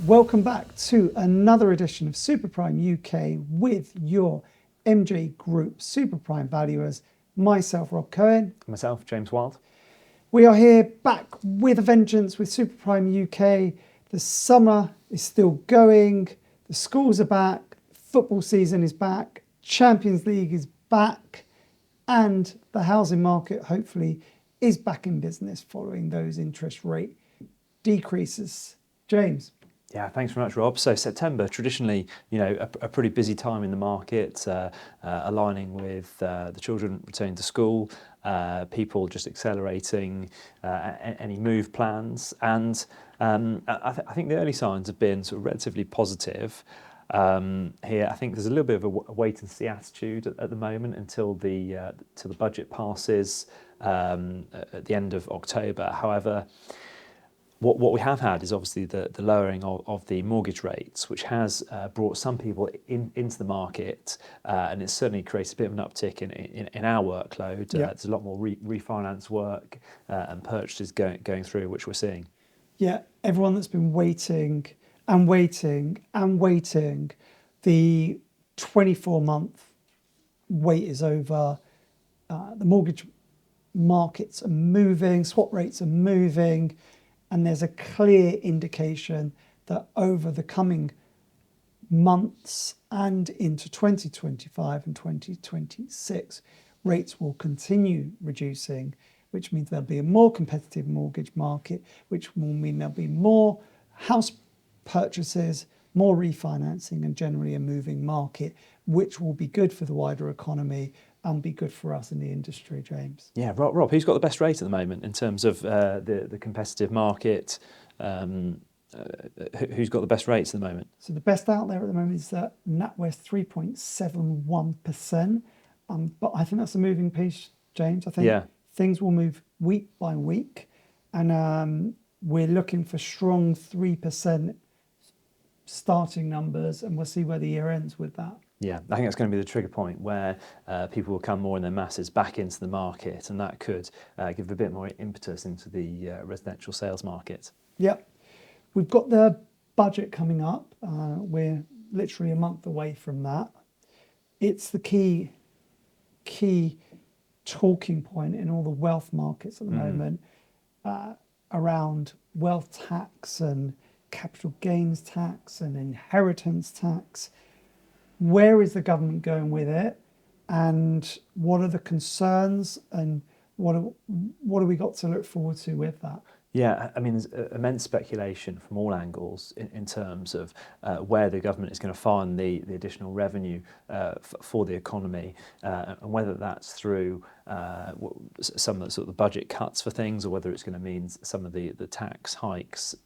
Welcome back to another edition of Superprime UK with your MJ Group Superprime Valuers. Myself, Rob Cohen. Myself, James Wild. We are here back with a vengeance with Superprime UK. The summer is still going. The schools are back. Football season is back. Champions League is back. And the housing market, hopefully, is back in business following those interest rate decreases. James. Yeah, thanks very much, Rob. So September, traditionally, a pretty busy time in the market, aligning with the children returning to school, people just accelerating any move plans. And I think the early signs have been sort of relatively positive. Here, I think there's a little bit of a wait and see attitude at the moment until the budget passes at the end of October. However, what we have had is obviously the lowering of the mortgage rates, which has brought some people into the market, and it's certainly created a bit of an uptick in our workload. Yeah. There's a lot more refinance work and purchases going through, which we're seeing. Yeah, everyone that's been waiting and waiting and waiting, the 24-month wait is over. The mortgage markets are moving, swap rates are moving, and there's a clear indication that over the coming months and into 2025 and 2026, rates will continue reducing, which means there'll be a more competitive mortgage market, which will mean there'll be more house purchases, more refinancing, and generally a moving market, which will be good for the wider economy and be good for us in the industry, James. Yeah, Rob, who's got the best rate at the moment in terms of the competitive market? Who's got the best rates at the moment? So the best out there at the moment is NatWest 3.71%. But I think that's a moving piece, James. I think things will move week by week. And we're looking for strong 3% starting numbers, and we'll see where the year ends with that. Yeah, I think that's going to be the trigger point where people will come more in their masses back into the market, and that could give a bit more impetus into the residential sales market. Yep. We've got the budget coming up. We're literally a month away from that. It's the key talking point in all the wealth markets at the moment around wealth tax and capital gains tax and inheritance tax. Where is the government going with it, and what are the concerns, and what have we got to look forward to with that? Yeah, I mean, there's immense speculation from all angles in terms of where the government is going to find the additional revenue for the economy, and whether that's through some of the sort of the budget cuts for things, or whether it's going to mean some of the tax hikes.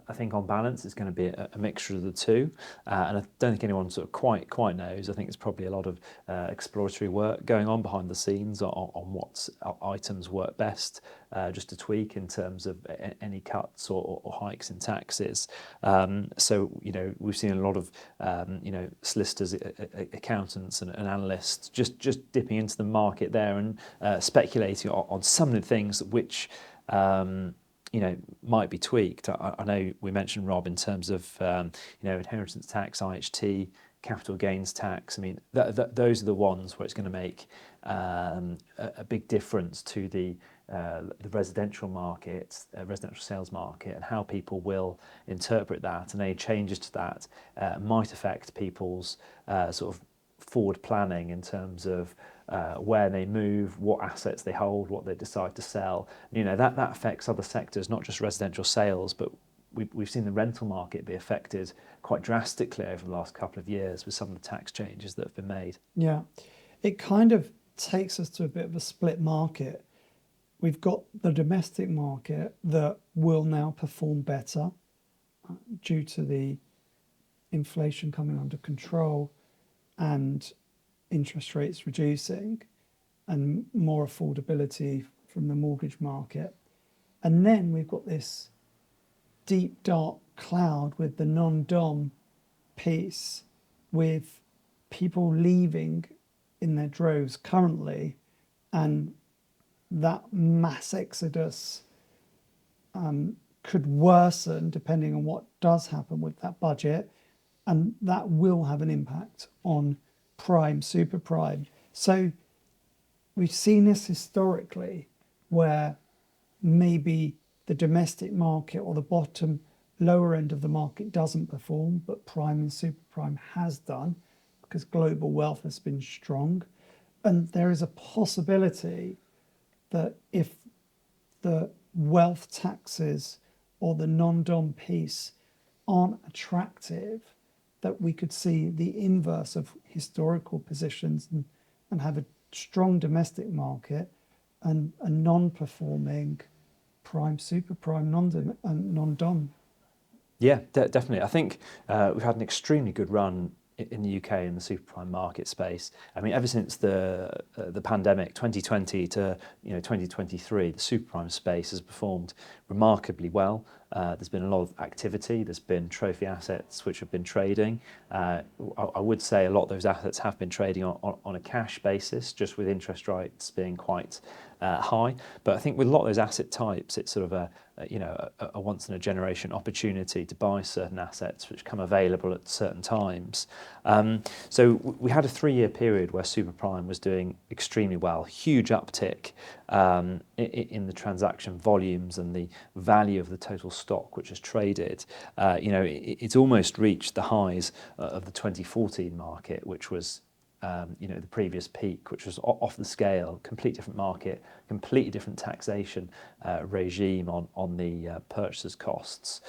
I think on balance it's going to be a mixture of the two, and I don't think anyone sort of quite knows. I think there's probably a lot of exploratory work going on behind the scenes on what items work best, just to tweak in terms of any cuts or hikes in taxes. So we've seen a lot of solicitors, accountants, and analysts just dipping into the market there and speculating on some of the things which might be tweaked. I know we mentioned, Rob, in terms of inheritance tax, IHT, capital gains tax. I mean, those are the ones where it's going to make a big difference to the residential market, residential sales market, and how people will interpret that, and any changes to that might affect people's sort of forward planning in terms of where they move, what assets they hold, what they decide to sell. That affects other sectors, not just residential sales, but we've seen the rental market be affected quite drastically over the last couple of years with some of the tax changes that have been made. Yeah, it kind of takes us to a bit of a split market. We've got the domestic market that will now perform better due to the inflation coming under control and interest rates reducing and more affordability from the mortgage market. And then we've got this deep, dark cloud with the non-dom piece, with people leaving in their droves currently, and that mass exodus could worsen depending on what does happen with that budget, and that will have an impact on prime, super prime. So we've seen this historically where maybe the domestic market or the bottom lower end of the market doesn't perform, but prime and super prime has done because global wealth has been strong. And there is a possibility that if the wealth taxes or the non-dom piece aren't attractive, that we could see the inverse of historical positions and have a strong domestic market and a non-performing prime, super prime, non-dom. Yeah, definitely. I think we've had an extremely good run in the UK in the super prime market space. I mean, ever since the pandemic, 2020 to 2023, the super prime space has performed remarkably well. There's been a lot of activity. There's been trophy assets which have been trading. I would say a lot of those assets have been trading on a cash basis, just with interest rates being quite high. But I think with a lot of those asset types, it's sort of a once in a generation opportunity to buy certain assets which come available at certain times. So we had a 3-year period where super prime was doing extremely well, huge uptick in the transaction volumes and the value of the total stock which is traded. It's almost reached the highs of the 2014 market, which was the previous peak, which was off the scale, completely different market, completely different taxation regime on the purchaser's costs.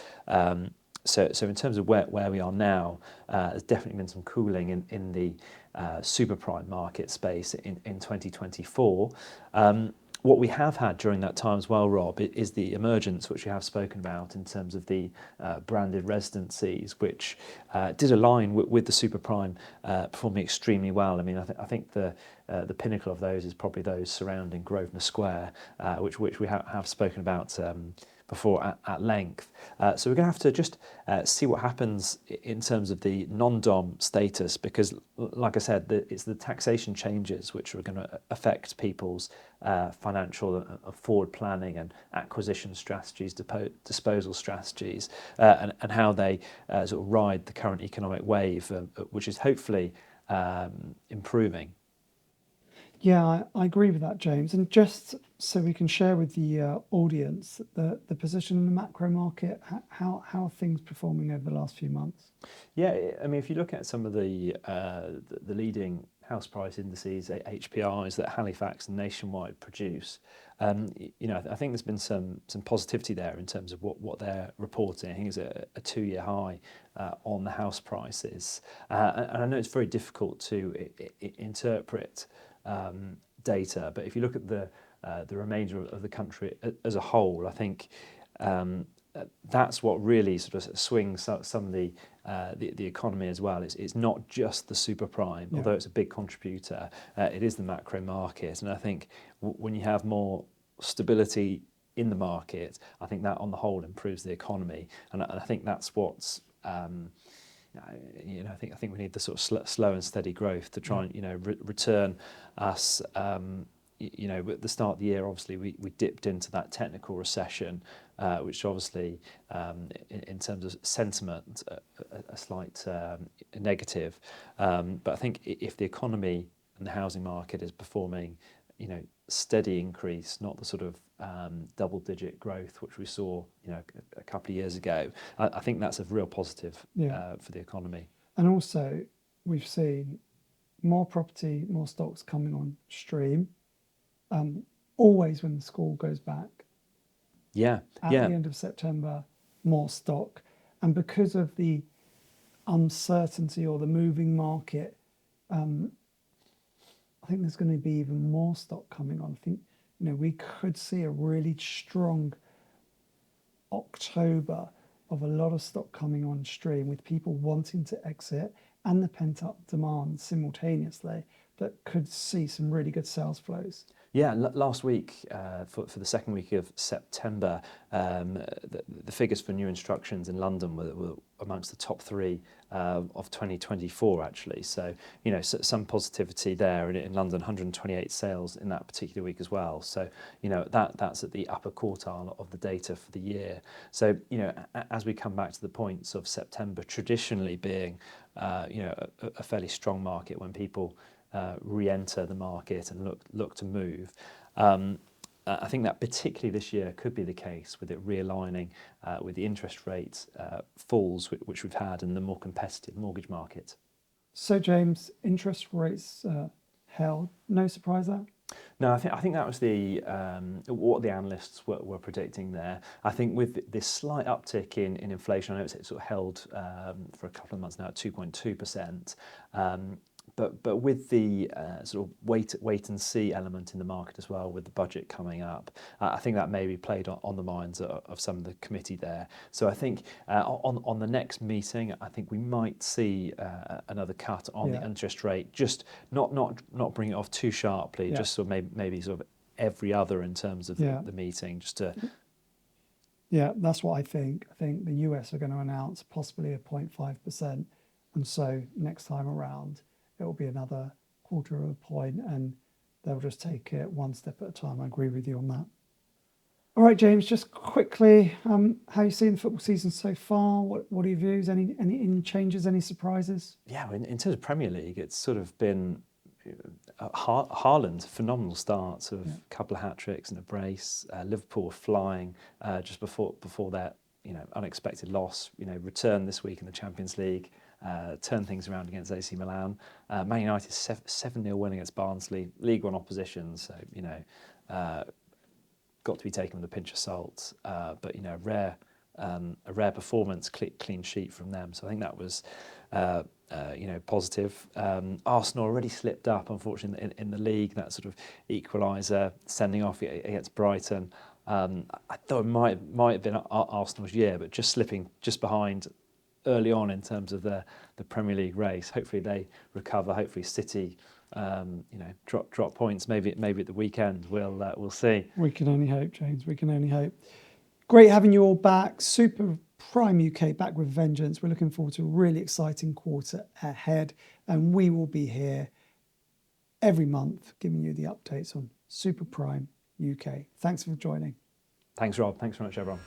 So in terms of where we are now, there's definitely been some cooling in the super prime market space in 2024. What we have had during that time as well, Rob, is the emergence, which we have spoken about in terms of the branded residencies, which did align with the super prime performing extremely well. I mean, I think the pinnacle of those is probably those surrounding Grosvenor Square, which we have spoken about before at length. So we're going to have to just see what happens in terms of the non-dom status, because like I said, it's the taxation changes which are going to affect people's financial forward planning and acquisition strategies, disposal strategies, and how they sort of ride the current economic wave, which is hopefully improving. Yeah, I agree with that, James. And just so we can share with the audience the position in the macro market, how are things performing over the last few months? Yeah, I mean, if you look at some of the leading house price indices, HPIs that Halifax and Nationwide produce, I think there's been some positivity there in terms of what they're reporting. I think it's a 2-year high on the house prices, and I know it's very difficult to interpret data, but if you look at the remainder of the country as a whole, I think that's what really sort of swings some of the economy as well. It's not just the super prime, although it's a big contributor. It is the macro market, and I think when you have more stability in the market, I think that on the whole improves the economy, and I think that's what's I think we need the sort of slow and steady growth to try and return us. At the start of the year, obviously we dipped into that technical recession, which obviously in terms of sentiment a slight negative. But I think if the economy and the housing market is performing, steady increase, not the sort of double-digit growth which we saw, a couple of years ago, I think that's a real positive for the economy. And also, we've seen more property, more stocks coming on stream. Always when the school goes back. At the end of September, more stock, and because of the uncertainty or the moving market, I think there's going to be even more stock coming on. I think we could see a really strong October of a lot of stock coming on stream, with people wanting to exit and the pent up demand simultaneously, that could see some really good sales flows. Yeah, last week, for the second week of September, the figures for new instructions in London were amongst the top three of 2024, actually. So, some positivity there in London, 128 sales in that particular week as well. So, that's at the upper quartile of the data for the year. So, as we come back to the points of September traditionally being, a fairly strong market when people re-enter the market and look to move. I think that particularly this year could be the case with it realigning with the interest rate falls which we've had in the more competitive mortgage market. So James, interest rates held. No surprise there? No, I think that was what the analysts were predicting there. I think with this slight uptick in inflation, I know it's sort of held for a couple of months now at 2.2%. But with the sort of wait and see element in the market as well, with the budget coming up, I think that maybe played on the minds of some of the committee there. So I think on the next meeting, I think we might see another cut on the interest rate, just not bring it off too sharply, just sort of maybe sort of every other in terms of the meeting, just to. Yeah, that's what I think. I think the US are going to announce possibly a 0.5%, and so next time around, it will be another quarter of a point, and they'll just take it one step at a time. I agree with you on that. All right, James, just quickly, how are you seeing the football season so far? What are your views? Any changes, any surprises? Yeah, in terms of Premier League, it's sort of been Haaland, phenomenal start, sort of a couple of hat-tricks and a brace. Liverpool flying just before their unexpected loss, return this week in the Champions League. Turn things around against AC Milan. Man United 7-0 win against Barnsley, League One opposition. So got to be taken with a pinch of salt. But a rare performance, clean sheet from them. So I think that was positive. Arsenal already slipped up, unfortunately, in the league. That sort of equaliser, sending off against Brighton. I thought it might have been Arsenal's year, but just slipping just behind early on in terms of the Premier League race. Hopefully they recover. Hopefully City, drop points. Maybe at the weekend. We'll see. We can only hope, James. We can only hope. Great having you all back. Super Prime UK back with vengeance. We're looking forward to a really exciting quarter ahead, and we will be here every month giving you the updates on Super Prime UK. Thanks for joining. Thanks, Rob. Thanks very much, everyone.